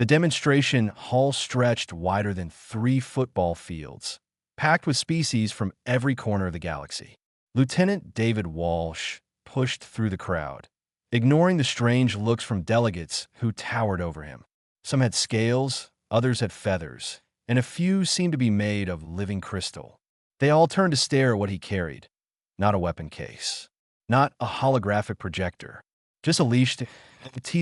The demonstration hall stretched wider than 3 football fields, packed with species from every corner of the galaxy. Lieutenant David Walsh pushed through the crowd, ignoring the strange looks from delegates who towered over him. Some had scales, others had feathers, and a few seemed to be made of living crystal. They all turned to stare at what he carried. Not a weapon case, not a holographic projector, just a leash. To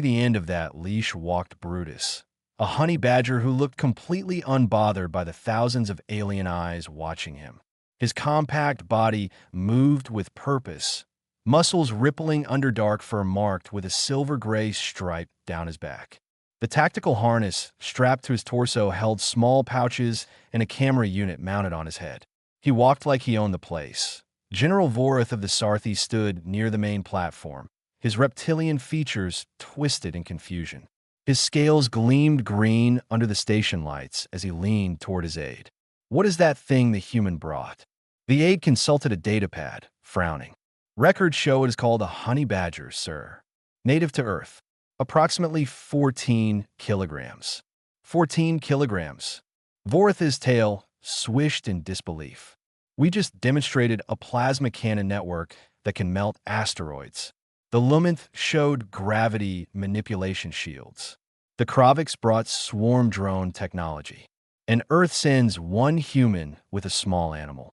the end of that leash walked Brutus, a honey badger who looked completely unbothered by the thousands of alien eyes watching him. His compact body moved with purpose, muscles rippling under dark fur marked with a silver-gray stripe down his back. The tactical harness strapped to his torso held small pouches and a camera unit mounted on his head. He walked like he owned the place. General Vorith of the Sarthi stood near the main platform, his reptilian features twisted in confusion. His scales gleamed green under the station lights as he leaned toward his aide. "What is that thing the human brought?" The aide consulted a datapad, frowning. "Records show it is called a honey badger, sir. Native to Earth. Approximately 14 kilograms. 14 kilograms. Vorith's tail swished in disbelief. "We just demonstrated a plasma cannon network that can melt asteroids." The Luminth showed gravity manipulation shields. The Kroviks brought swarm drone technology. And Earth sends one human with a small animal.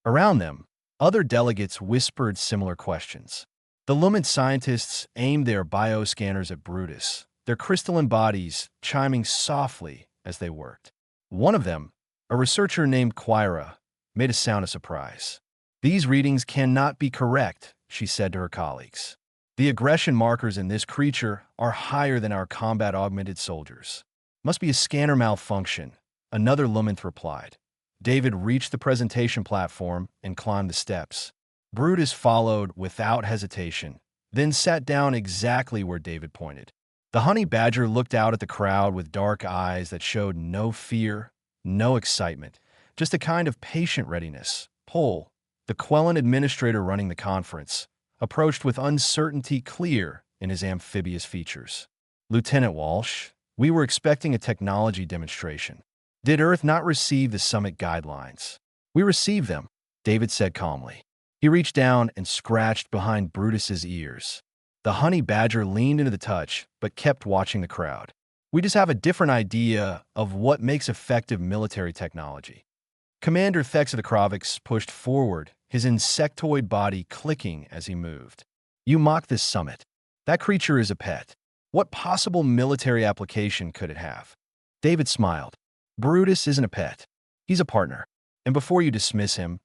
Around them, other delegates whispered similar questions. The Luminth scientists aimed their bioscanners at Brutus, their crystalline bodies chiming softly as they worked. One of them, a researcher named Quira, made a sound of surprise. "These readings cannot be correct," she said to her colleagues. "The aggression markers in this creature are higher than our combat-augmented soldiers. Must be a scanner malfunction," another Luminth replied. David reached the presentation platform and climbed the steps. Brutus followed without hesitation, then sat down exactly where David pointed. The honey badger looked out at the crowd with dark eyes that showed no fear, no excitement, just a kind of patient readiness. Pol, the Quellan administrator running the conference, approached with uncertainty clear in his amphibious features. "Lieutenant Walsh, we were expecting a technology demonstration. Did Earth not receive the summit guidelines?" "We received them," David said calmly. He reached down and scratched behind Brutus's ears. The honey badger leaned into the touch, but kept watching the crowd. "We just have a different idea of what makes effective military technology." Commander Thex of the Kroviks pushed forward, his insectoid body clicking as he moved. "You mock this summit. That creature is a pet. What possible military application could it have?" David smiled. "Brutus isn't a pet. He's a partner. And before you dismiss him,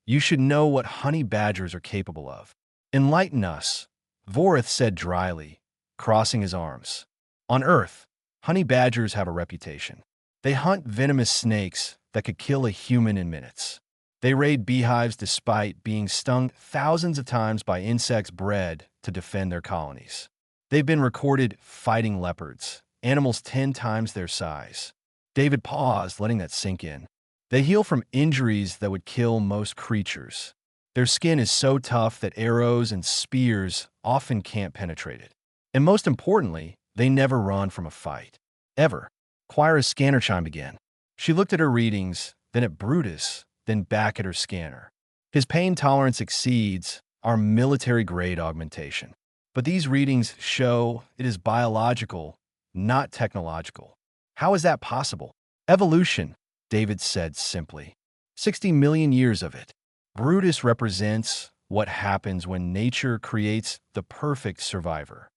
you should know what honey badgers are capable of." "Enlighten us," Vorith said dryly, crossing his arms. "On Earth, honey badgers have a reputation. They hunt venomous snakes that could kill a human in minutes. They raid beehives despite being stung thousands of times by insects bred to defend their colonies. They've been recorded fighting leopards, animals 10 times their size." David paused, letting that sink in. "They heal from injuries that would kill most creatures. Their skin is so tough that arrows and spears often can't penetrate it. And most importantly, they never run from a fight. Ever." Quira's scanner chimed again. She looked at her readings, then at Brutus, then back at her scanner. "His pain tolerance exceeds our military-grade augmentation. But these readings show it is biological, not technological." "How is that possible?" "Evolution," David said simply. 60 million years of it. Brutus represents what happens when nature creates the perfect survivor."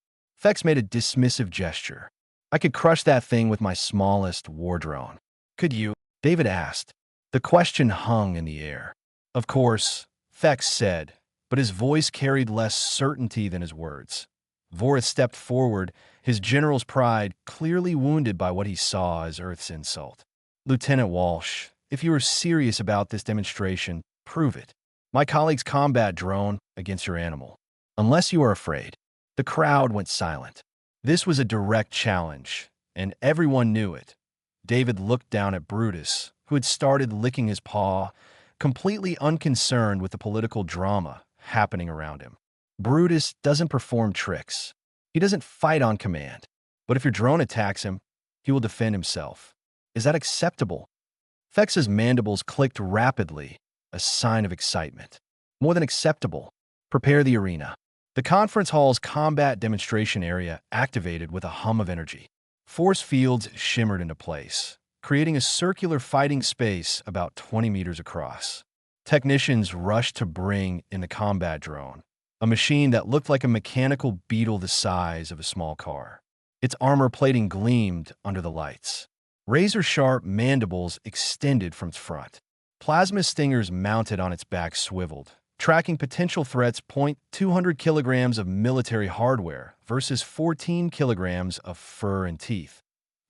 Thex made a dismissive gesture. "I could crush that thing with my smallest war drone." "Could you?" David asked. The question hung in the air. "Of course," Thex said, but his voice carried less certainty than his words. Vorith stepped forward, his general's pride clearly wounded by what he saw as Earth's insult. "Lieutenant Walsh, if you are serious about this demonstration, prove it. My colleague's combat drone against your animal. Unless you are afraid." The crowd went silent. This was a direct challenge, and everyone knew it. David looked down at Brutus, who had started licking his paw, completely unconcerned with the political drama happening around him. Brutus doesn't perform tricks. He doesn't fight on command. But if your drone attacks him, He will defend himself. Is that acceptable? Fex's mandibles clicked rapidly, a sign of excitement. More than acceptable. Prepare the arena. The conference hall's combat demonstration area activated with a hum of energy. Force fields shimmered into place, creating a circular fighting space about 20 meters across. Technicians rushed to bring in the combat drone, a machine that looked like a mechanical beetle the size of a small car. Its armor plating gleamed under the lights. Razor-sharp mandibles extended from its front. Plasma stingers mounted on its back swiveled, tracking potential threats. 200 kilograms of military hardware versus 14 kilograms of fur and teeth.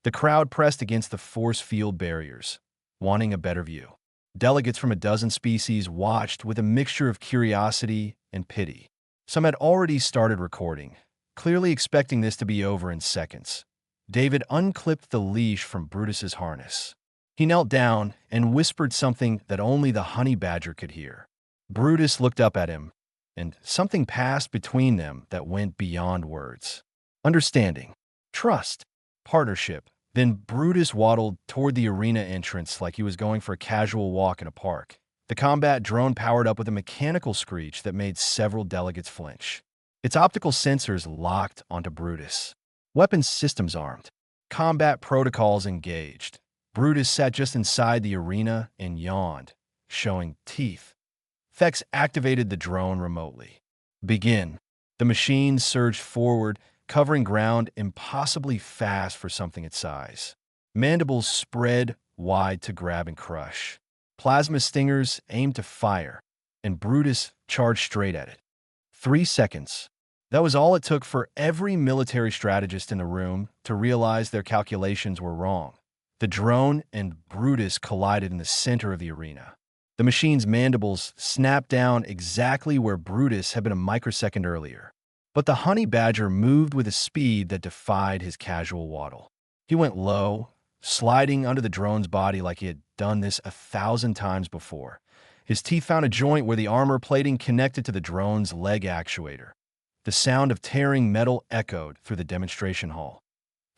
The crowd pressed against the force field barriers, wanting a better view. Delegates from a dozen species watched with a mixture of curiosity and pity. Some had already started recording, clearly expecting this to be over in seconds. David unclipped the leash from Brutus's harness. He knelt down and whispered something that only the honey badger could hear. Brutus looked up at him, and something passed between them that went beyond words. Understanding, trust, partnership. Then Brutus waddled toward the arena entrance like he was going for a casual walk in a park. The combat drone powered up with a mechanical screech that made several delegates flinch. Its optical sensors locked onto Brutus. Weapons systems armed. Combat protocols engaged. Brutus sat just inside the arena and yawned, showing teeth. Fex activated the drone remotely. Begin. The machine surged forward, covering ground impossibly fast for something its size. Mandibles spread wide to grab and crush. Plasma stingers aimed to fire, and Brutus charged straight at it. 3 seconds. That was all it took for every military strategist in the room to realize their calculations were wrong. The drone and Brutus collided in the center of the arena. The machine's mandibles snapped down exactly where Brutus had been a microsecond earlier. But the honey badger moved with a speed that defied his casual waddle. He went low, sliding under the drone's body like he had done this 1,000 times before. His teeth found a joint where the armor plating connected to the drone's leg actuator. The sound of tearing metal echoed through the demonstration hall.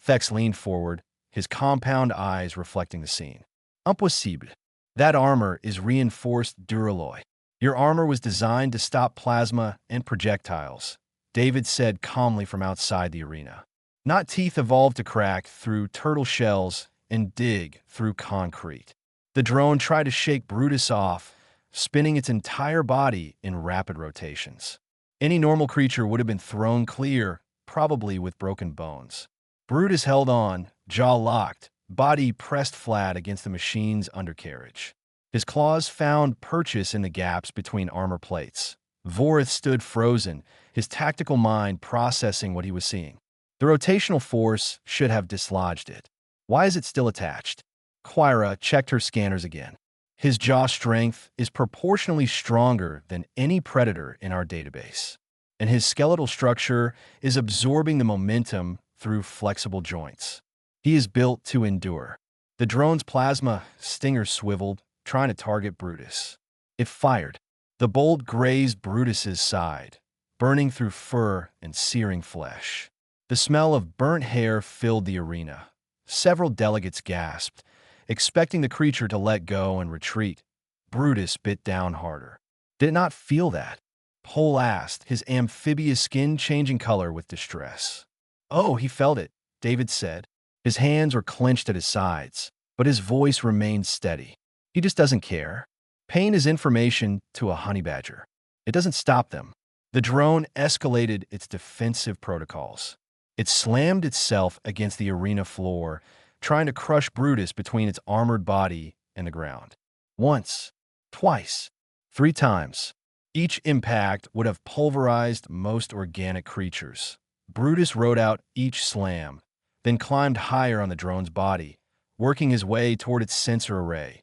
Fex leaned forward, his compound eyes reflecting the scene. Impossible. That armor is reinforced duralloy. Your armor was designed to stop plasma and projectiles, David said calmly from outside the arena. Not teeth evolved to crack through turtle shells and dig through concrete. The drone tried to shake Brutus off, spinning its entire body in rapid rotations. Any normal creature would have been thrown clear, probably with broken bones. Brutus held on, jaw locked, body pressed flat against the machine's undercarriage. His claws found purchase in the gaps between armor plates. Vorith stood frozen, his tactical mind processing what he was seeing. The rotational force should have dislodged it. Why is it still attached? Quira checked her scanners again. His jaw strength is proportionally stronger than any predator in our database, and his skeletal structure is absorbing the momentum through flexible joints. He is built to endure. The drone's plasma stinger swiveled, trying to target Brutus. It fired. The bolt grazed Brutus's side, burning through fur and searing flesh. The smell of burnt hair filled the arena. Several delegates gasped, expecting the creature to let go and retreat. Brutus bit down harder. Did it not feel that? Pole asked, his amphibious skin changing color with distress. Oh, he felt it, David said. His hands were clenched at his sides, but his voice remained steady. He just doesn't care. Pain is information to a honey badger. It doesn't stop them. The drone escalated its defensive protocols. It slammed itself against the arena floor, trying to crush Brutus between its armored body and the ground. Once, twice, 3 times. Each impact would have pulverized most organic creatures. Brutus rode out each slam, then climbed higher on the drone's body, working his way toward its sensor array.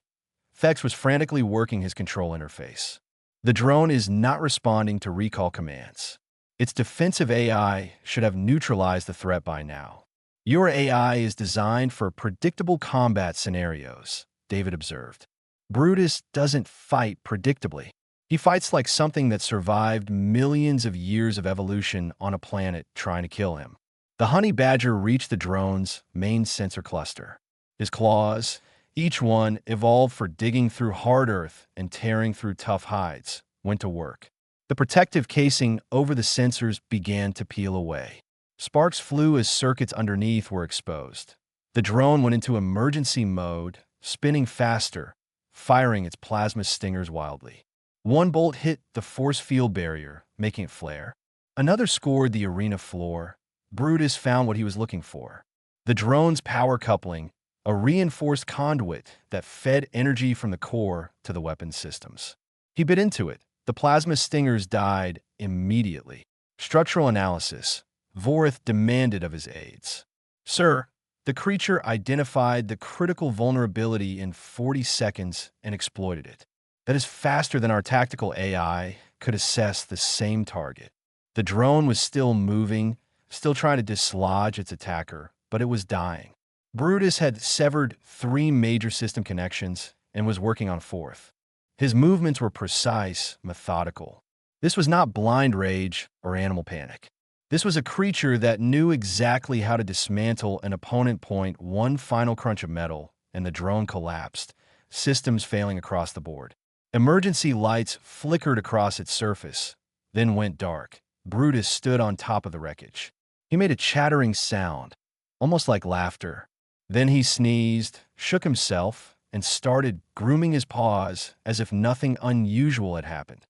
Fex was frantically working his control interface. The drone is not responding to recall commands. Its defensive AI should have neutralized the threat by now. Your AI is designed for predictable combat scenarios, David observed. Brutus doesn't fight predictably. He fights like something that survived millions of years of evolution on a planet trying to kill him. The honey badger reached the drone's main sensor cluster. His claws, each one evolved for digging through hard earth and tearing through tough hides, went to work. The protective casing over the sensors began to peel away. Sparks flew as circuits underneath were exposed. The drone went into emergency mode, spinning faster, firing its plasma stingers wildly. One bolt hit the force field barrier, making it flare. Another scored the arena floor. Brutus found what he was looking for. The drone's power coupling, a reinforced conduit that fed energy from the core to the weapon systems. He bit into it. The plasma stingers died immediately. Structural analysis. Vorith demanded of his aides. Sir, the creature identified the critical vulnerability in 40 seconds and exploited it. That is faster than our tactical AI could assess the same target. The drone was still moving, still trying to dislodge its attacker, but it was dying. Brutus had severed 3 major system connections and was working on a 4th. His movements were precise, methodical. This was not blind rage or animal panic. This was a creature that knew exactly how to dismantle an opponent. One final crunch of metal, and the drone collapsed, systems failing across the board. Emergency lights flickered across its surface, then went dark. Brutus stood on top of the wreckage. He made a chattering sound, almost like laughter. Then he sneezed, shook himself, and started grooming his paws as if nothing unusual had happened.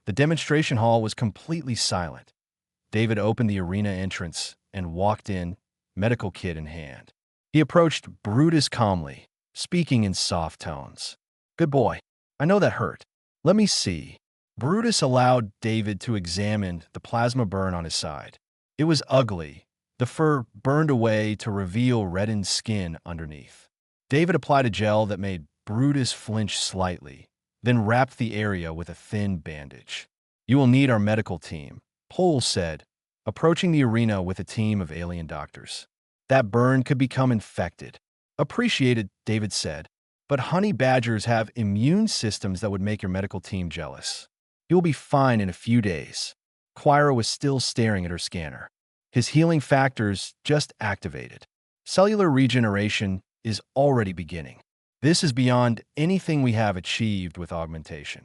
The demonstration hall was completely silent. David opened the arena entrance and walked in, medical kit in hand. He approached Brutus calmly, speaking in soft tones. Good boy. I know that hurt. Let me see. Brutus allowed David to examine the plasma burn on his side. It was ugly. The fur burned away to reveal reddened skin underneath. David applied a gel that made Brutus flinch slightly, then wrapped the area with a thin bandage. You will need our medical team, Pole said, approaching the arena with a team of alien doctors. That burn could become infected. Appreciated, David said, but honey badgers have immune systems that would make your medical team jealous. You will be fine in a few days. Quira was still staring at her scanner. His healing factors just activated. Cellular regeneration is already beginning. This is beyond anything we have achieved with augmentation.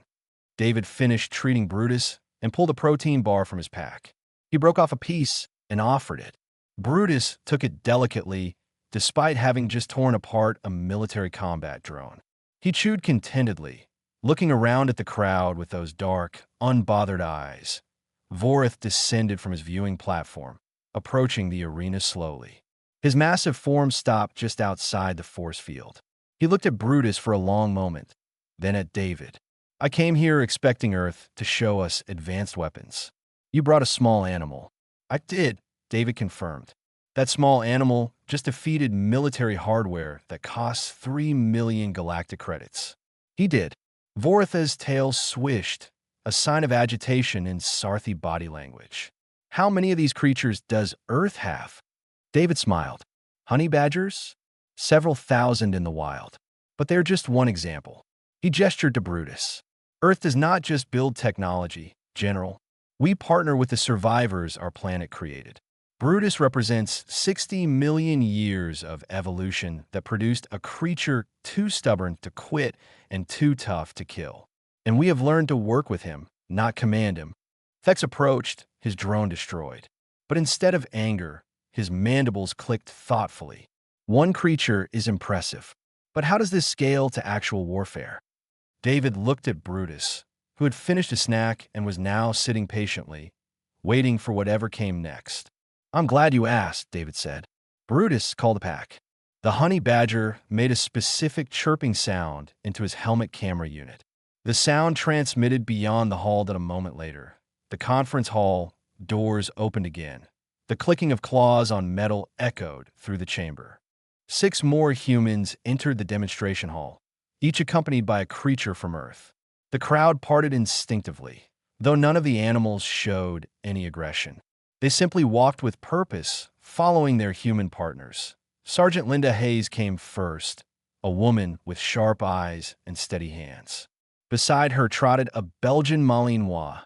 David finished treating Brutus and pulled a protein bar from his pack. He broke off a piece and offered it. Brutus took it delicately, despite having just torn apart a military combat drone. He chewed contentedly, looking around at the crowd with those dark, unbothered eyes. Vorith descended from his viewing platform, approaching the arena slowly. His massive form stopped just outside the force field. He looked at Brutus for a long moment, then at David. I came here expecting Earth to show us advanced weapons. You brought a small animal. I did, David confirmed. That small animal just defeated military hardware that costs 3 million galactic credits. He did. Voritha's tail swished, a sign of agitation in Sarthi body language. How many of these creatures does Earth have? David smiled. Honey badgers? Several thousand in the wild. But they're just one example. He gestured to Brutus. Earth does not just build technology, General. We partner with the survivors our planet created. Brutus represents 60 million years of evolution that produced a creature too stubborn to quit and too tough to kill. And we have learned to work with him, not command him. Thex approached, his drone destroyed. But instead of anger, his mandibles clicked thoughtfully. One creature is impressive. But how does this scale to actual warfare? David looked at Brutus, who had finished a snack and was now sitting patiently, waiting for whatever came next. I'm glad you asked, David said. Brutus called the pack. The honey badger made a specific chirping sound into his helmet camera unit. The sound transmitted beyond the hall. That a moment later, the conference hall doors opened again. The clicking of claws on metal echoed through the chamber. 6 more humans entered the demonstration hall, each accompanied by a creature from Earth. The crowd parted instinctively, though none of the animals showed any aggression. They simply walked with purpose, following their human partners. Sergeant Linda Hayes came first, a woman with sharp eyes and steady hands. Beside her trotted a Belgian Malinois,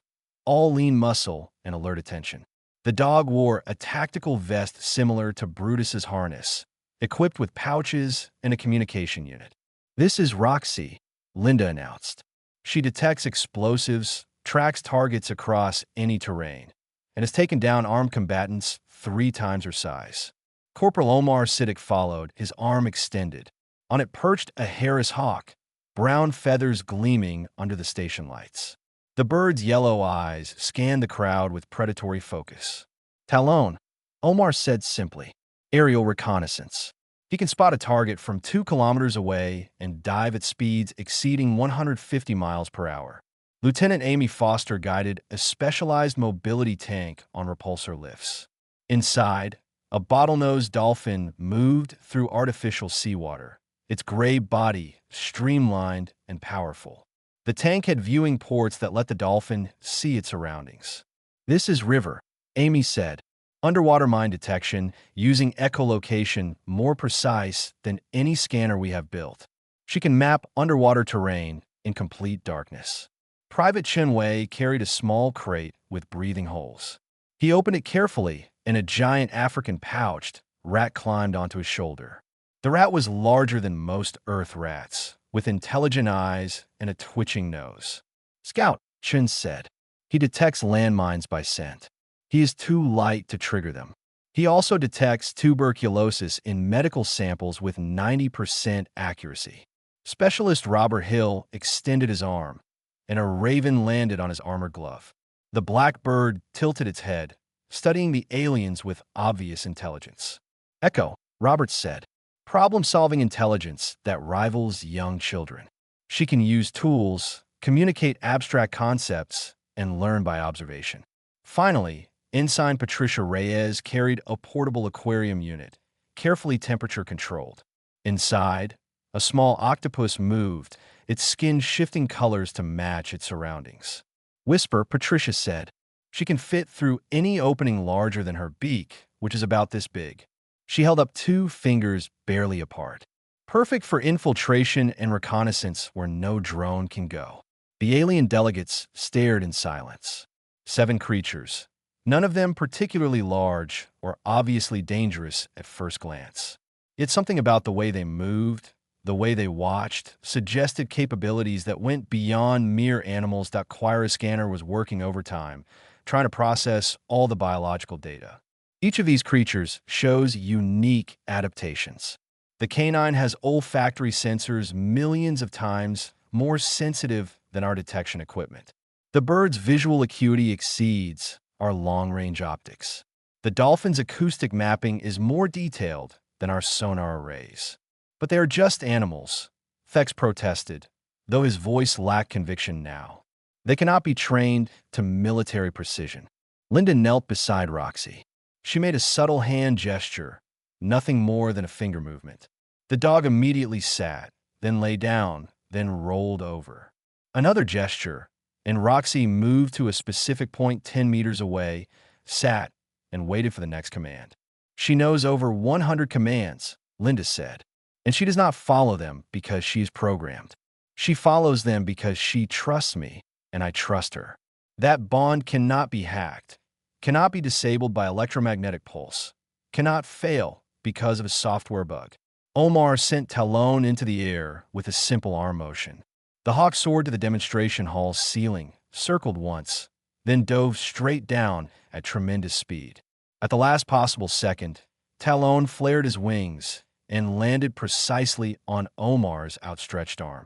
all lean muscle and alert attention. The dog wore a tactical vest similar to Brutus's harness, equipped with pouches and a communication unit. "This is Roxy," Linda announced. "She detects explosives, tracks targets across any terrain, and has taken down armed combatants 3 times her size." Corporal Omar Siddiq followed, his arm extended. On it perched a Harris hawk, brown feathers gleaming under the station lights. The bird's yellow eyes scanned the crowd with predatory focus. "Talon," Omar said simply. "Aerial reconnaissance. He can spot a target from 2 kilometers away and dive at speeds exceeding 150 miles per hour." Lieutenant Amy Foster guided a specialized mobility tank on repulsor lifts. Inside, a bottlenose dolphin moved through artificial seawater, its gray body streamlined and powerful. The tank had viewing ports that let the dolphin see its surroundings. "This is River," Amy said. "Underwater mine detection using echolocation more precise than any scanner we have built. She can map underwater terrain in complete darkness." Private Chenwei carried a small crate with breathing holes. He opened it carefully, and a giant African-pouched rat climbed onto his shoulder. The rat was larger than most Earth rats, with intelligent eyes and a twitching nose. "Scout," Chen said. "He detects landmines by scent. He is too light to trigger them. He also detects tuberculosis in medical samples with 90% accuracy." Specialist Robert Hill extended his arm, and a raven landed on his armored glove. The black bird tilted its head, studying the aliens with obvious intelligence. "Echo," Robert said. "Problem-solving intelligence that rivals young children. She can use tools, communicate abstract concepts, and learn by observation." Finally, Ensign Patricia Reyes carried a portable aquarium unit, carefully temperature-controlled. Inside, a small octopus moved, its skin shifting colors to match its surroundings. "Whisper," Patricia said. "She can fit through any opening larger than her beak, which is about this big." She held up 2 fingers barely apart. "Perfect for infiltration and reconnaissance where no drone can go." The alien delegates stared in silence. 7 creatures, none of them particularly large or obviously dangerous at first glance. Yet something about the way they moved, the way they watched, suggested capabilities that went beyond mere animals. Quira Scanner was working overtime, trying to process all the biological data. Each of these creatures shows unique adaptations. The canine has olfactory sensors millions of times more sensitive than our detection equipment. The bird's visual acuity exceeds our long-range optics. The dolphin's acoustic mapping is more detailed than our sonar arrays. "But they are just animals," Thex protested, though his voice lacked conviction now. "They cannot be trained to military precision." Linda knelt beside Roxy. She made a subtle hand gesture, nothing more than a finger movement. The dog immediately sat, then lay down, then rolled over. Another gesture, and Roxy moved to a specific point 10 meters away, sat, and waited for the next command. "She knows over 100 commands," Linda said, "and she does not follow them because she is programmed. She follows them because she trusts me, and I trust her. That bond cannot be hacked, cannot be disabled by electromagnetic pulse, cannot fail because of a software bug." Omar sent Talon into the air with a simple arm motion. The hawk soared to the demonstration hall's ceiling, circled once, then dove straight down at tremendous speed. At the last possible second, Talon flared his wings and landed precisely on Omar's outstretched arm.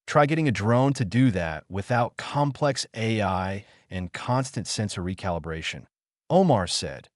Try getting a drone to do that without complex AI and constant sensor recalibration, Omar said.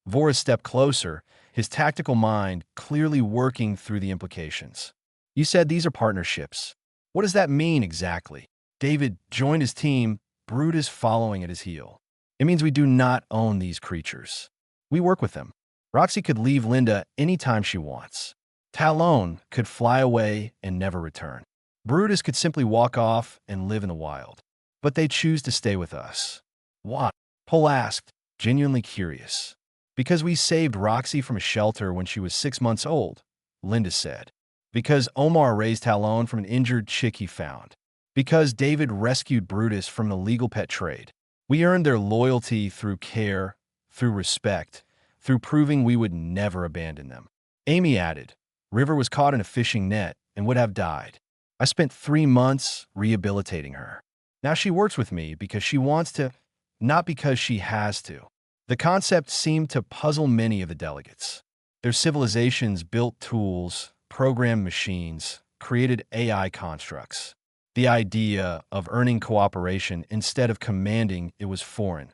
Voris stepped closer, his tactical mind clearly working through the implications. "You said these are partnerships. What does that mean exactly?" David joined his team, Brutus following at his heel. "It means we do not own these creatures. We work with them. Roxy could leave Linda anytime she wants. Talon could fly away and never return. Brutus could simply walk off and live in the wild. But they choose to stay with us." "Why?" Pol asked, genuinely curious. "Because we saved Roxy from a shelter when she was 6 months old," Linda said. "Because Omar raised Talon from an injured chick he found. Because David rescued Brutus from the legal pet trade. We earned their loyalty through care, through respect, through proving we would never abandon them. Amy added, River was caught in a fishing net and would have died. I spent 3 months rehabilitating her. Now she works with me because she wants to, not because she has to. The concept seemed to puzzle many of the delegates. Their civilizations built tools, programmed machines, created AI constructs. The idea of earning cooperation instead of commanding it was foreign.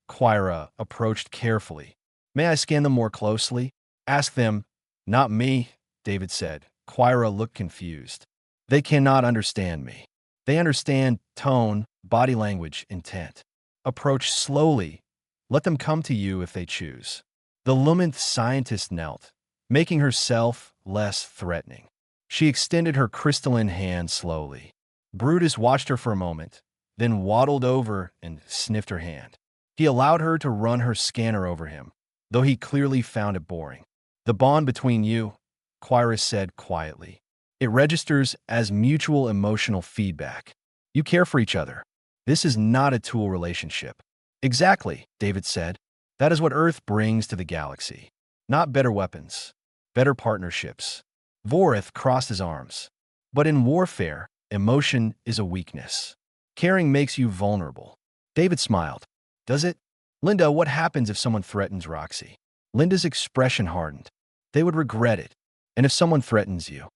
Quira approached carefully. May I scan them more closely? Ask them. Not me, David said. Quira looked confused. They cannot understand me. They understand tone, body language, intent. Approach slowly. Let them come to you if they choose. The Luminth scientist knelt, making herself less threatening. She extended her crystalline hand slowly. Brutus watched her for a moment, then waddled over and sniffed her hand. He allowed her to run her scanner over him, though he clearly found it boring. The bond between you, Quira said quietly. It registers as mutual emotional feedback. You care for each other. This is not a tool relationship. Exactly, David said. That is what Earth brings to the galaxy. Not better weapons, better partnerships. Vorith crossed his arms. But in warfare, emotion is a weakness. Caring makes you vulnerable. David smiled. Does it? Linda, what happens if someone threatens Roxy? Linda's expression hardened. They would regret it. And if someone threatens you?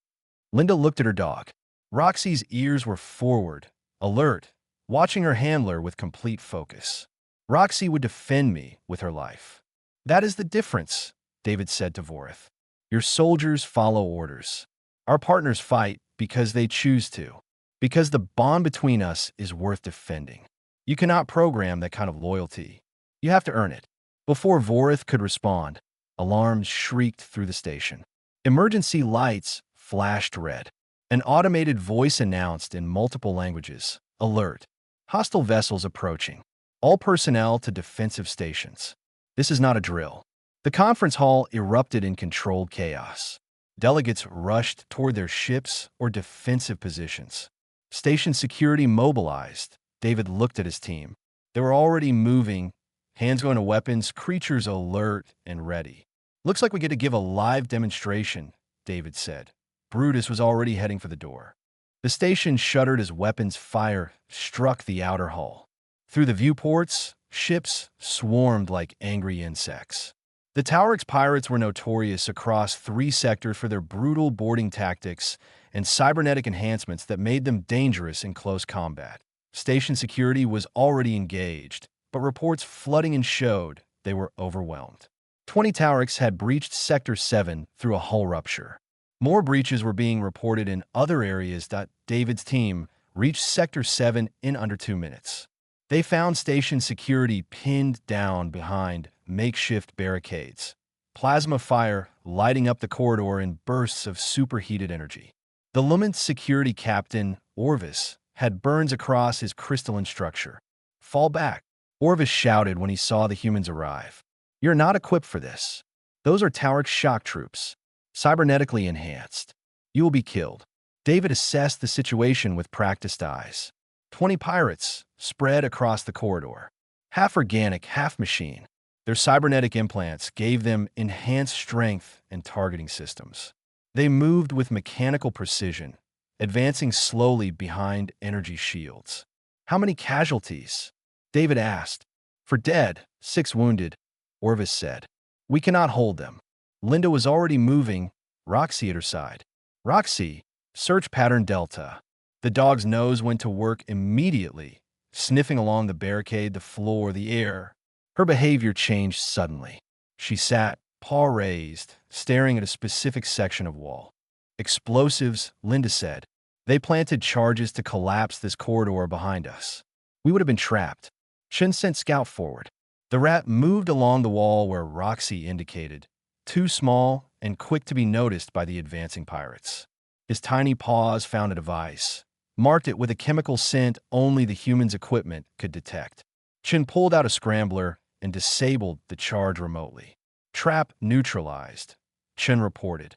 Linda looked at her dog. Roxy's ears were forward, alert, watching her handler with complete focus. Roxy would defend me with her life. That is the difference, David said to Vorith. Your soldiers follow orders. Our partners fight because they choose to, because the bond between us is worth defending. You cannot program that kind of loyalty. You have to earn it. Before Vorith could respond, alarms shrieked through the station. Emergency lights flashed red. An automated voice announced in multiple languages, Alert. Hostile vessels approaching. All personnel to defensive stations. This is not a drill. The conference hall erupted in controlled chaos. Delegates rushed toward their ships or defensive positions. Station security mobilized. David looked at his team. They were already moving, hands going to weapons, creatures alert and ready. Looks like we get to give a live demonstration, David said. Brutus was already heading for the door. The station shuddered as weapons fire struck the outer hull. Through the viewports, ships swarmed like angry insects. The Taurix pirates were notorious across 3 sectors for their brutal boarding tactics and cybernetic enhancements that made them dangerous in close combat. Station security was already engaged, but reports flooding in showed they were overwhelmed. 20 Taurix had breached Sector 7 through a hull rupture. More breaches were being reported in other areas. David's team reached Sector 7 in under 2 minutes. They found station security pinned down behind makeshift barricades. Plasma fire lighting up the corridor in bursts of superheated energy. The Luminth security captain, Orvis, had burns across his crystalline structure. Fall back, Orvis shouted when he saw the humans arrive. You're not equipped for this. Those are Taurix shock troops, cybernetically enhanced. You will be killed. David assessed the situation with practiced eyes. 20 pirates spread across the corridor. Half organic, half machine. Their cybernetic implants gave them enhanced strength and targeting systems. They moved with mechanical precision, advancing slowly behind energy shields. How many casualties? David asked. For dead, 6 wounded, Orvis said. We cannot hold them. Linda was already moving, Roxy at her side. Roxy, search pattern Delta. The dog's nose went to work immediately, sniffing along the barricade, the floor, the air. Her behavior changed suddenly. She sat, paw raised, staring at a specific section of wall. Explosives, Linda said. They planted charges to collapse this corridor behind us. We would have been trapped. Shin sent Scout forward. The rat moved along the wall where Roxy indicated, too small and quick to be noticed by the advancing pirates. His tiny paws found a device, marked it with a chemical scent only the human's equipment could detect. Chin pulled out a scrambler and disabled the charge remotely. Trap neutralized, Chin reported.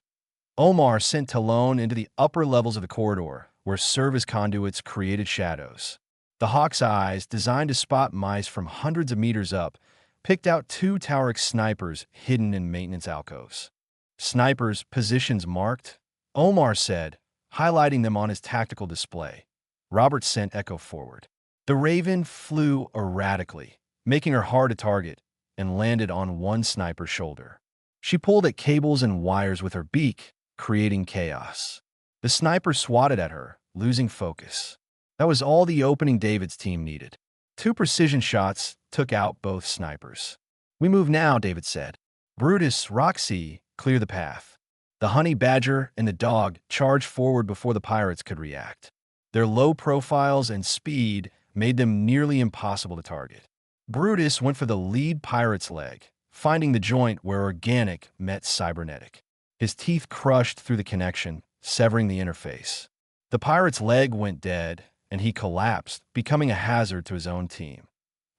Omar sent Talon into the upper levels of the corridor, where service conduits created shadows. The hawk's eyes, designed to spot mice from hundreds of meters up, picked out two Taurix snipers hidden in maintenance alcoves. Snipers, positions marked, Omar said, highlighting them on his tactical display. Robert sent Echo forward. The Raven flew erratically, making her hard to target, and landed on one sniper's shoulder. She pulled at cables and wires with her beak, creating chaos. The sniper swatted at her, losing focus. That was all the opening David's team needed. Two precision shots took out both snipers. "We move now," David said. Brutus, Roxy, clear the path. The honey badger and the dog charged forward before the pirates could react. Their low profiles and speed made them nearly impossible to target. Brutus went for the lead pirate's leg, finding the joint where organic met cybernetic. His teeth crushed through the connection, severing the interface. The pirate's leg went dead, and he collapsed, becoming a hazard to his own team.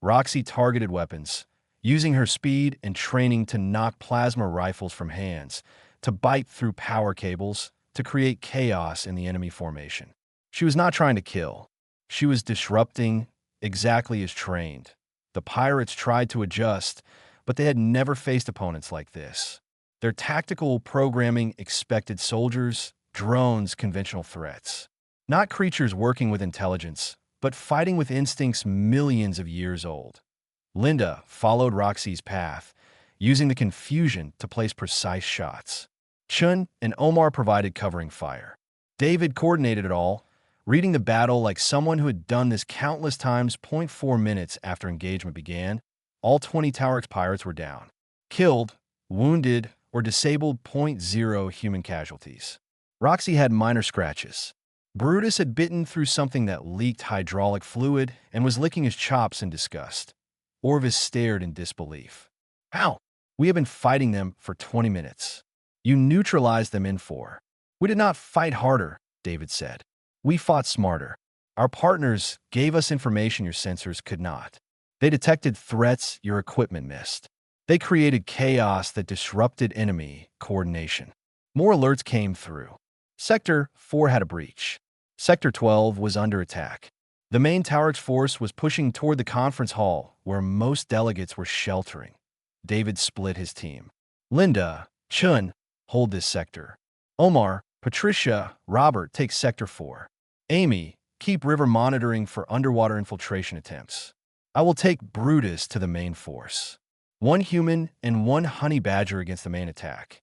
Roxy targeted weapons, using her speed and training to knock plasma rifles from hands, to bite through power cables, to create chaos in the enemy formation. She was not trying to kill. She was disrupting, exactly as trained. The pirates tried to adjust, but they had never faced opponents like this. Their tactical programming expected soldiers, drones, conventional threats. Not creatures working with intelligence, but fighting with instincts millions of years old. Linda followed Roxy's path, using the confusion to place precise shots. Chun and Omar provided covering fire. David coordinated it all, reading the battle like someone who had done this countless times. 0.4 minutes after engagement began, all 20 Taurix pirates were down. Killed, wounded, or disabled. 0 human casualties. Roxy had minor scratches. Brutus had bitten through something that leaked hydraulic fluid and was licking his chops in disgust. Orvis stared in disbelief. "How? We have been fighting them for 20 minutes. You neutralized them in 4. We did not fight harder," David said. "We fought smarter. Our partners gave us information your sensors could not. They detected threats your equipment missed. They created chaos that disrupted enemy coordination. More alerts came through. Sector 4 had a breach. Sector 12 was under attack. The main Taurix force was pushing toward the conference hall, where most delegates were sheltering. David split his team. Linda, Chun, hold this sector. Omar, Patricia, Robert, take Sector 4. Amy, keep river monitoring for underwater infiltration attempts. I will take Brutus to the main force. 1 human and 1 honey badger against the main attack."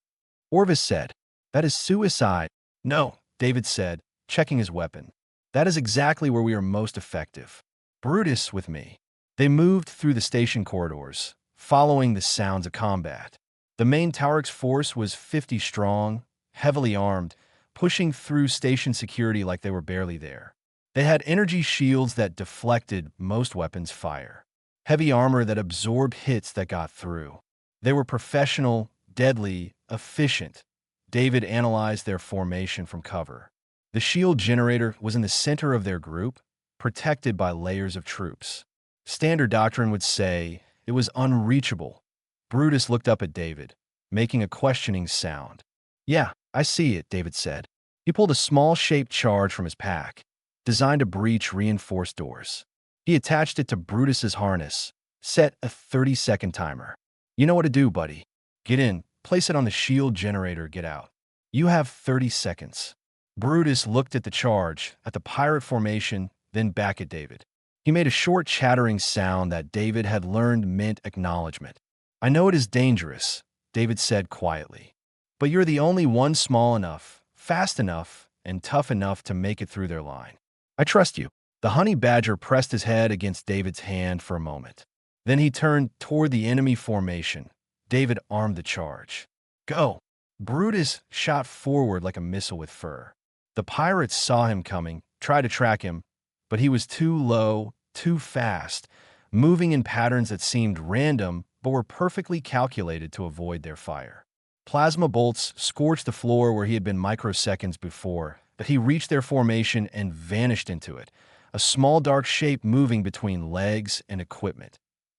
Orvis said, "That is suicide." "No," David said, checking his weapon. "That is exactly where we are most effective. Brutus with me." They moved through the station corridors, following the sounds of combat. The main Taurix force was 50 strong, heavily armed, pushing through station security like they were barely there. They had energy shields that deflected most weapons' fire, heavy armor that absorbed hits that got through. They were professional, deadly, efficient. David analyzed their formation from cover. The shield generator was in the center of their group, protected by layers of troops. Standard doctrine would say it was unreachable. Brutus looked up at David, making a questioning sound. "Yeah, I see it," David said. He pulled a small-shaped charge from his pack, designed to breach reinforced doors. He attached it to Brutus's harness, set a 30-second timer. "You know what to do, buddy. Get in, place it on the shield generator, get out. You have 30 seconds. Brutus looked at the charge, at the pirate formation, then back at David. He made a short chattering sound that David had learned meant acknowledgement. "I know it is dangerous," David said quietly. "But you're the only one small enough, fast enough, and tough enough to make it through their line. I trust you." The honey badger pressed his head against David's hand for a moment. Then he turned toward the enemy formation. David armed the charge. "Go!" Brutus shot forward like a missile with fur. The pirates saw him coming, tried to track him, but he was too low, too fast, moving in patterns that seemed random but were perfectly calculated to avoid their fire. Plasma bolts scorched the floor where he had been microseconds before, but he reached their formation and vanished into it, a small dark shape moving between legs and equipment.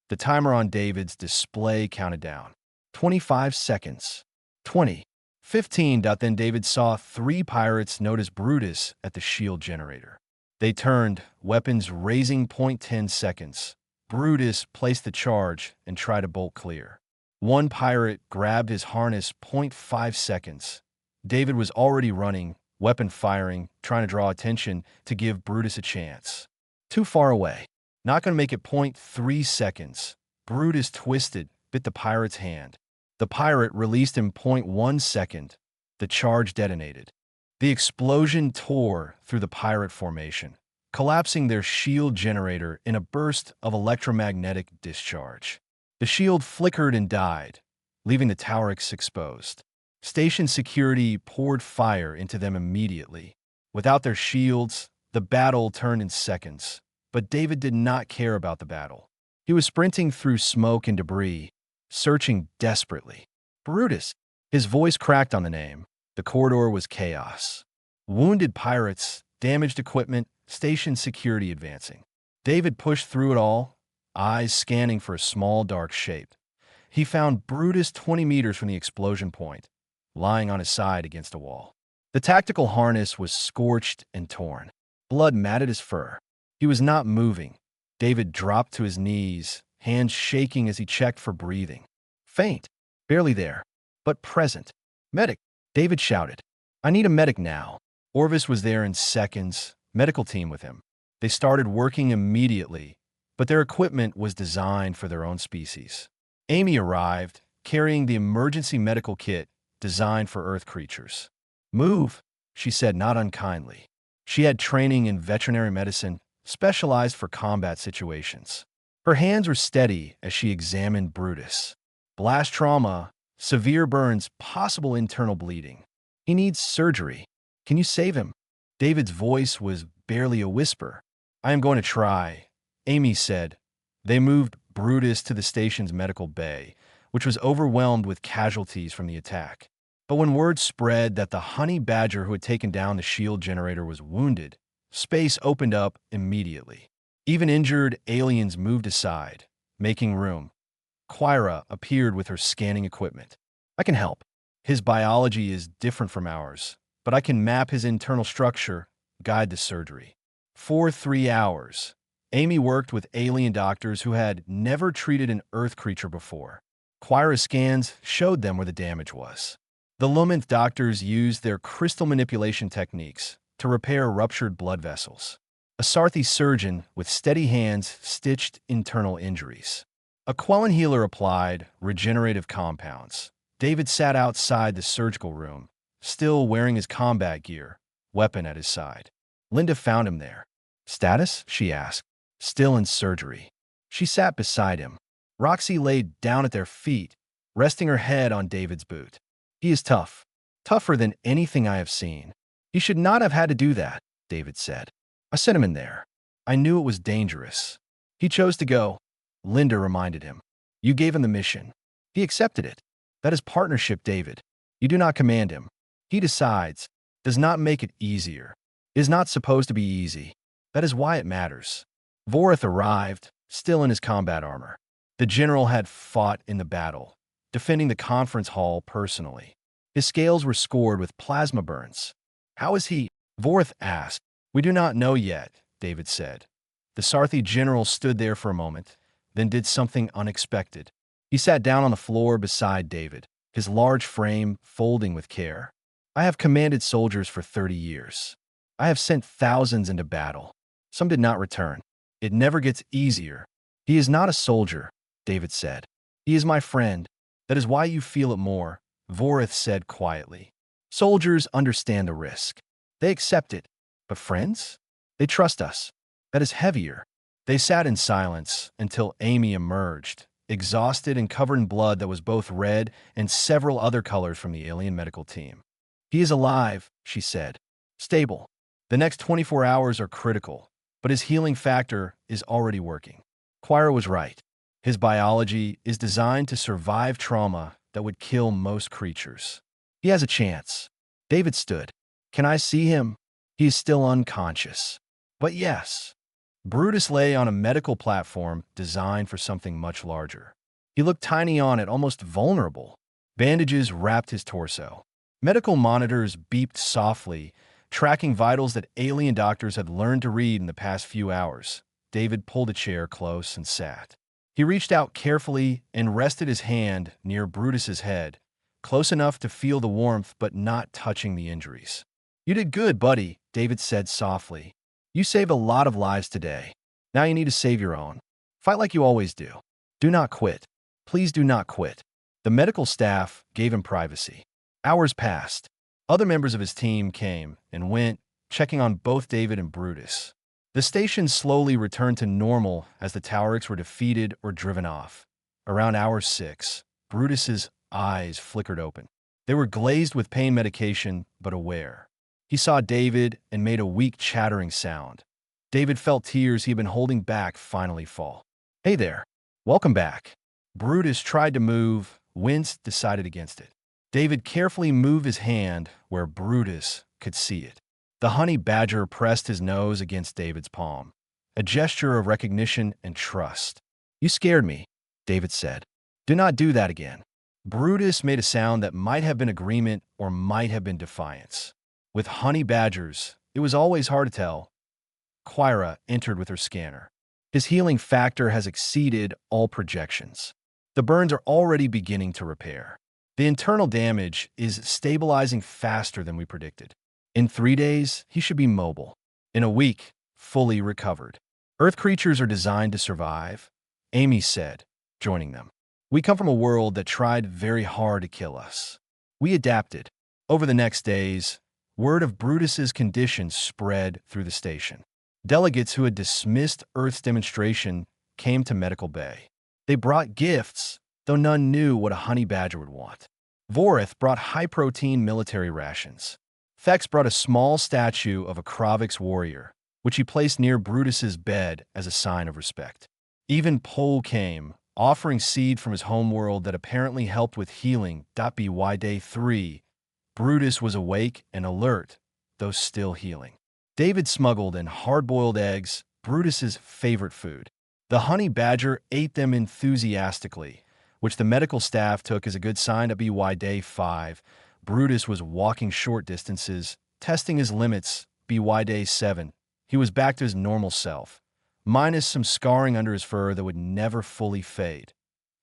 The timer on David's display counted down. 25 seconds. 20. 15. Then David saw 3 pirates notice Brutus at the shield generator. They turned, weapons raising. 10 seconds. Brutus placed the charge and tried to bolt clear. One pirate grabbed his harness. 0.5 seconds. David was already running, weapon firing, trying to draw attention to give Brutus a chance. Too far away. Not going to make it. 0.3 seconds. Brutus twisted, bit the pirate's hand. The pirate released him. 0.1 second. The charge detonated. The explosion tore through the pirate formation, collapsing their shield generator in a burst of electromagnetic discharge. The shield flickered and died, leaving the turrets exposed. Station security poured fire into them immediately. Without their shields, the battle turned in seconds. But David did not care about the battle. He was sprinting through smoke and debris, searching desperately. Brutus. His voice cracked on the name. The corridor was chaos. Wounded pirates, damaged equipment, station security advancing. David pushed through it all, eyes scanning for a small dark shape. He found Brutus 20 meters from the explosion point, lying on his side against a wall. The tactical harness was scorched and torn. Blood matted his fur. He was not moving. David dropped to his knees, hands shaking as he checked for breathing. Faint, barely there, but present. Medic, David shouted. I need a medic now. Orvis was there in seconds, medical team with him. They started working immediately, but their equipment was designed for their own species. Amy arrived, carrying the emergency medical kit designed for Earth creatures. Move, she said not unkindly. She had training in veterinary medicine, specialized for combat situations. Her hands were steady as she examined Brutus. Blast trauma, severe burns, possible internal bleeding. He needs surgery. Can you save him? David's voice was barely a whisper. I am going to try, Amy said. They moved Brutus to the station's medical bay, which was overwhelmed with casualties from the attack. But when word spread that the honey badger who had taken down the shield generator was wounded, space opened up immediately. Even injured aliens moved aside, making room. Quira appeared with her scanning equipment. I can help. His biology is different from ours, but I can map his internal structure, guide the surgery. For 3 hours, Amy worked with alien doctors who had never treated an Earth creature before. Quira's scans showed them where the damage was. The Luminth doctors used their crystal manipulation techniques to repair ruptured blood vessels. A Sarthi surgeon with steady hands stitched internal injuries. A Quellan healer applied regenerative compounds. David sat outside the surgical room, still wearing his combat gear, weapon at his side. Linda found him there. Status? She asked. Still in surgery. She sat beside him. Roxy laid down at their feet, resting her head on David's boot. He is tough. Tougher than anything I have seen. He should not have had to do that, David said. I sent him in there. I knew it was dangerous. He chose to go. Linda reminded him. You gave him the mission. He accepted it. That is partnership, David. You do not command him. He decides. Does not make it easier. It is not supposed to be easy. That is why it matters. Vorith arrived, still in his combat armor. The general had fought in the battle, defending the conference hall personally. His scales were scored with plasma burns. How is he? Vorith asked. We do not know yet, David said. The Sarthi general stood there for a moment, then did something unexpected. He sat down on the floor beside David, his large frame folding with care. I have commanded soldiers for 30 years. I have sent thousands into battle. Some did not return. It never gets easier. He is not a soldier, David said. He is my friend. That is why you feel it more, Vorith said quietly. Soldiers understand the risk. They accept it. But friends? They trust us. That is heavier. They sat in silence until Amy emerged, exhausted and covered in blood that was both red and several other colors from the alien medical team. He is alive, she said. Stable. The next 24 hours are critical, but his healing factor is already working. Quira was right. His biology is designed to survive trauma that would kill most creatures. He has a chance. David stood. Can I see him? He is still unconscious. But yes. Brutus lay on a medical platform designed for something much larger. He looked tiny on it, almost vulnerable. Bandages wrapped his torso. Medical monitors beeped softly, tracking vitals that alien doctors had learned to read in the past few hours. David pulled a chair close and sat. He reached out carefully and rested his hand near Brutus's head, close enough to feel the warmth but not touching the injuries. "You did good, buddy," David said softly. "You saved a lot of lives today. Now you need to save your own. Fight like you always do. Do not quit. Please do not quit." The medical staff gave him privacy. Hours passed. Other members of his team came and went, checking on both David and Brutus. The station slowly returned to normal as the Taurics were defeated or driven off. Around hour 6, Brutus's eyes flickered open. They were glazed with pain medication, but aware. He saw David and made a weak chattering sound. David felt tears he had been holding back finally fall. "Hey there. Welcome back." Brutus tried to move, winced, decided against it. David carefully moved his hand where Brutus could see it. The honey badger pressed his nose against David's palm, a gesture of recognition and trust. "You scared me," David said. "Do not do that again." Brutus made a sound that might have been agreement or might have been defiance. With honey badgers, it was always hard to tell. Quira entered with her scanner. "His healing factor has exceeded all projections. The burns are already beginning to repair. The internal damage is stabilizing faster than we predicted. In 3 days, he should be mobile. In a week, fully recovered. Earth creatures are designed to survive," Amy said, joining them. "We come from a world that tried very hard to kill us. We adapted." Over the next days, word of Brutus's condition spread through the station. Delegates who had dismissed Earth's demonstration came to Medical Bay. They brought gifts, though none knew what a honey badger would want. Vorith brought high-protein military rations. Thex brought a small statue of a Kravix warrior, which he placed near Brutus's bed as a sign of respect. Even Pole came, offering seed from his homeworld that apparently helped with healing. By day 3, Brutus was awake and alert, though still healing. David smuggled in hard-boiled eggs, Brutus's favorite food. The honey badger ate them enthusiastically, which the medical staff took as a good sign. By day 5, Brutus was walking short distances, testing his limits. By day 7, he was back to his normal self, minus some scarring under his fur that would never fully fade.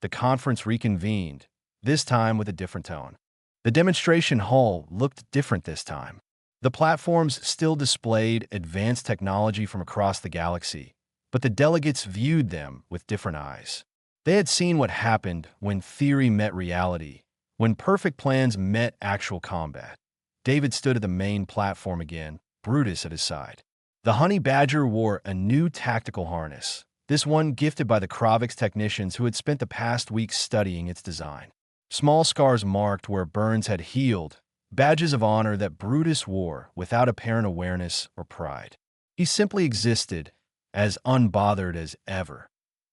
The conference reconvened, this time with a different tone. The demonstration hall looked different this time. The platforms still displayed advanced technology from across the galaxy, but the delegates viewed them with different eyes. They had seen what happened when theory met reality, when perfect plans met actual combat. David stood at the main platform again, Brutus at his side. The honey badger wore a new tactical harness, this one gifted by the Kravix technicians who had spent the past week studying its design. Small scars marked where burns had healed, badges of honor that Brutus wore without apparent awareness or pride. He simply existed, as unbothered as ever.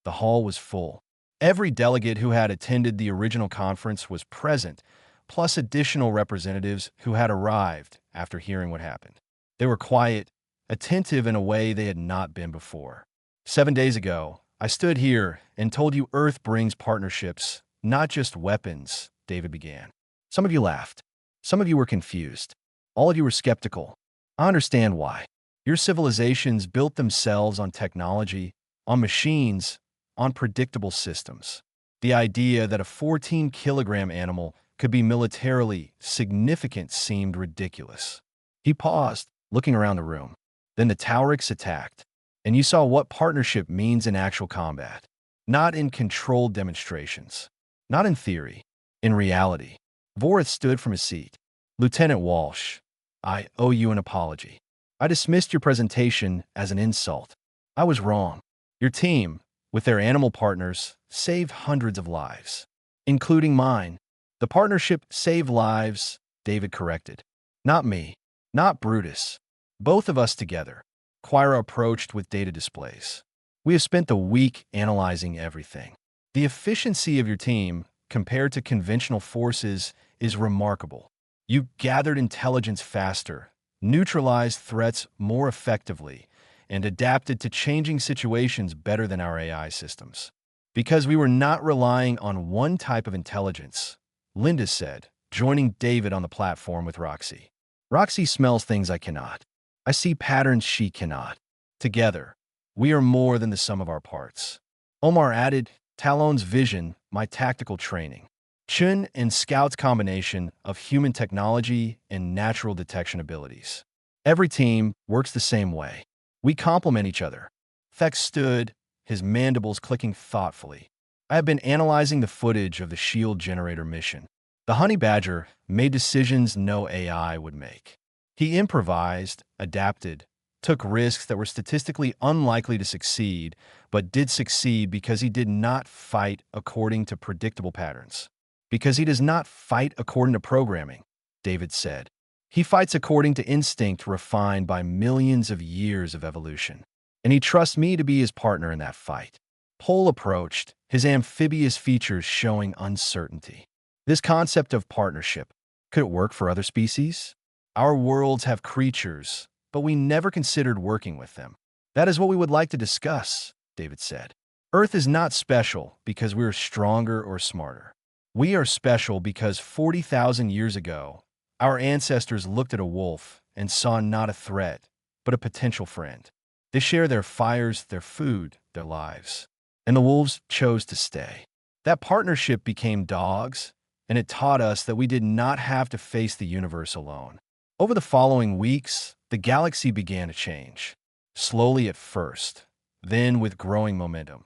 The hall was full. Every delegate who had attended the original conference was present, plus additional representatives who had arrived after hearing what happened. They were quiet, attentive in a way they had not been before. 7 days ago, I stood here and told you Earth brings partnerships, not just weapons, David began. Some of you laughed. Some of you were confused. All of you were skeptical. I understand why. Your civilizations built themselves on technology, on machines, on predictable systems. The idea that a 14-kilogram animal could be militarily significant seemed ridiculous. He paused, looking around the room. Then the Taurics attacked, and you saw what partnership means in actual combat. Not in controlled demonstrations. Not in theory. In reality. Vorith stood from his seat. Lieutenant Walsh, I owe you an apology. I dismissed your presentation as an insult. I was wrong. Your team, with their animal partners, saved hundreds of lives, including mine. The partnership saved lives, David corrected. Not me. Not Brutus. Both of us together. Quira approached with data displays. We have spent the week analyzing everything. The efficiency of your team, compared to conventional forces, is remarkable. You gathered intelligence faster, neutralized threats more effectively, and adapted to changing situations better than our AI systems. Because we were not relying on one type of intelligence, Linda said, joining David on the platform with Roxy. Roxy smells things I cannot. I see patterns she cannot. Together, We are more than the sum of our parts. Omar added, Talon's vision, my tactical training. Chun and Scout's combination of human technology and natural detection abilities. Every team works the same way. We complement each other. Thex stood, his mandibles clicking thoughtfully. I have been analyzing the footage of the shield generator mission. The honey badger made decisions no AI would make. He improvised, adapted, took risks that were statistically unlikely to succeed, but did succeed because he did not fight according to predictable patterns. Because he does not fight according to programming, David said. He fights according to instinct refined by millions of years of evolution. And he trusts me to be his partner in that fight. Pole approached, his amphibious features showing uncertainty. This concept of partnership, could it work for other species? Our worlds have creatures, but we never considered working with them. That is what we would like to discuss, David said. Earth is not special because we are stronger or smarter. We are special because 40,000 years ago, our ancestors looked at a wolf and saw not a threat, but a potential friend. They share their fires, their food, their lives. And the wolves chose to stay. That partnership became dogs, and it taught us that we did not have to face the universe alone. Over the following weeks, the galaxy began to change. Slowly at first, then with growing momentum.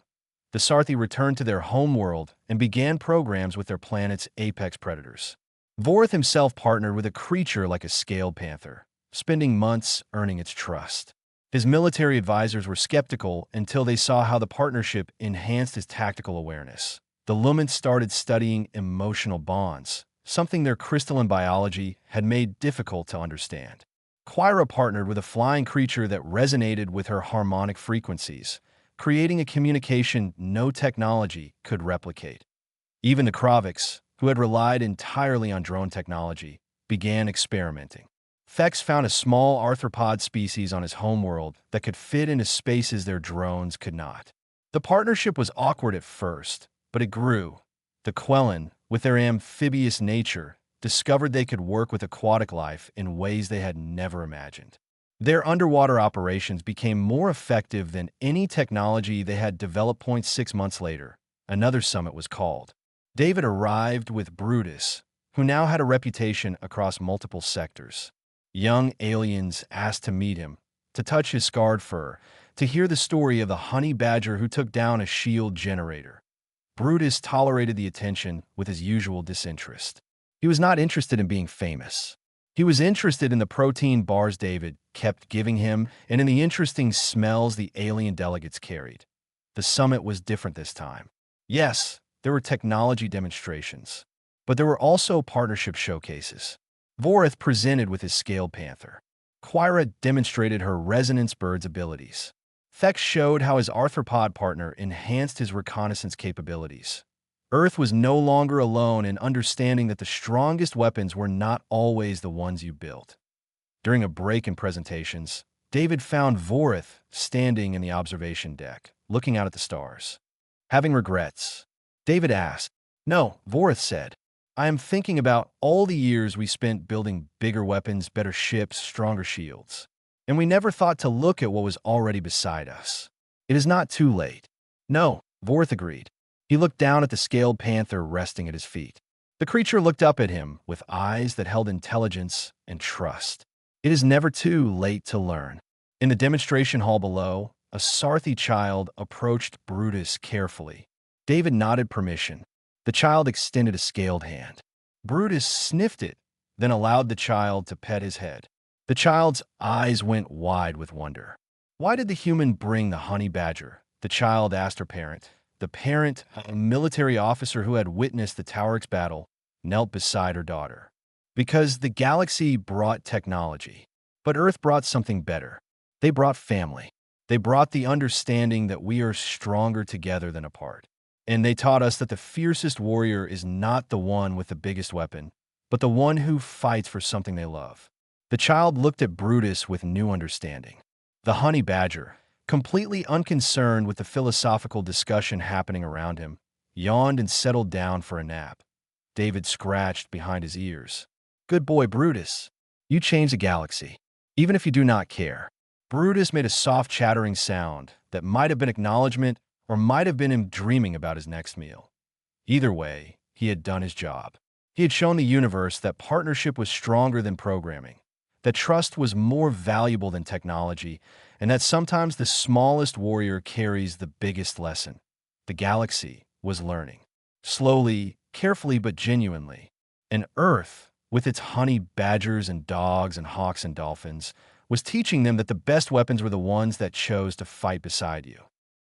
The Sarthi returned to their homeworld and began programs with their planet's apex predators. Vorth himself partnered with a creature like a scaled panther, spending months earning its trust. His military advisors were skeptical until they saw how the partnership enhanced his tactical awareness. The Lumens started studying emotional bonds, something their crystalline biology had made difficult to understand. Quira partnered with a flying creature that resonated with her harmonic frequencies, creating a communication no technology could replicate. Even the Kraviks, who had relied entirely on drone technology, began experimenting. Thex found a small arthropod species on his homeworld that could fit into spaces their drones could not. The partnership was awkward at first, but it grew. The Quellan, with their amphibious nature, discovered they could work with aquatic life in ways they had never imagined. Their underwater operations became more effective than any technology they had developed. 6 months later, another summit was called. David arrived with Brutus, who now had a reputation across multiple sectors. Young aliens asked to meet him, to touch his scarred fur, to hear the story of the honey badger who took down a shield generator. Brutus tolerated the attention with his usual disinterest. He was not interested in being famous. He was interested in the protein bars David kept giving him and in the interesting smells the alien delegates carried. The summit was different this time. Yes, there were technology demonstrations, but there were also partnership showcases. Vorth presented with his scaled panther. Quira demonstrated her resonance bird's abilities. Thex showed how his arthropod partner enhanced his reconnaissance capabilities. Earth was no longer alone in understanding that the strongest weapons were not always the ones you built. During a break in presentations, David found Vorth standing in the observation deck, looking out at the stars. Having regrets, David asked. No, Vorth said. I am thinking about all the years we spent building bigger weapons, better ships, stronger shields. And we never thought to look at what was already beside us. It is not too late. No, Vorth agreed. He looked down at the scaled panther resting at his feet. The creature looked up at him with eyes that held intelligence and trust. It is never too late to learn. In the demonstration hall below, a Sarthi child approached Brutus carefully. David nodded permission. The child extended a scaled hand. Brutus sniffed it, then allowed the child to pet his head. The child's eyes went wide with wonder. Why did the human bring the honey badger? The child asked her parent. The parent, a military officer who had witnessed the Taurix battle, knelt beside her daughter. Because the galaxy brought technology, but Earth brought something better. They brought family. They brought the understanding that we are stronger together than apart. And they taught us that the fiercest warrior is not the one with the biggest weapon, but the one who fights for something they love. The child looked at Brutus with new understanding. The honey badger, completely unconcerned with the philosophical discussion happening around him, yawned and settled down for a nap. David scratched behind his ears. Good boy, Brutus. You changed the galaxy, even if you do not care. Brutus made a soft chattering sound, that might have been acknowledgement or might have been him dreaming about his next meal. Either way, he had done his job. He had shown the universe that partnership was stronger than programming, that trust was more valuable than technology, and that sometimes the smallest warrior carries the biggest lesson. The galaxy was learning. Slowly, carefully, but genuinely. And Earth, with its honey badgers and dogs and hawks and dolphins, was teaching them that the best weapons were the ones that chose to fight beside you.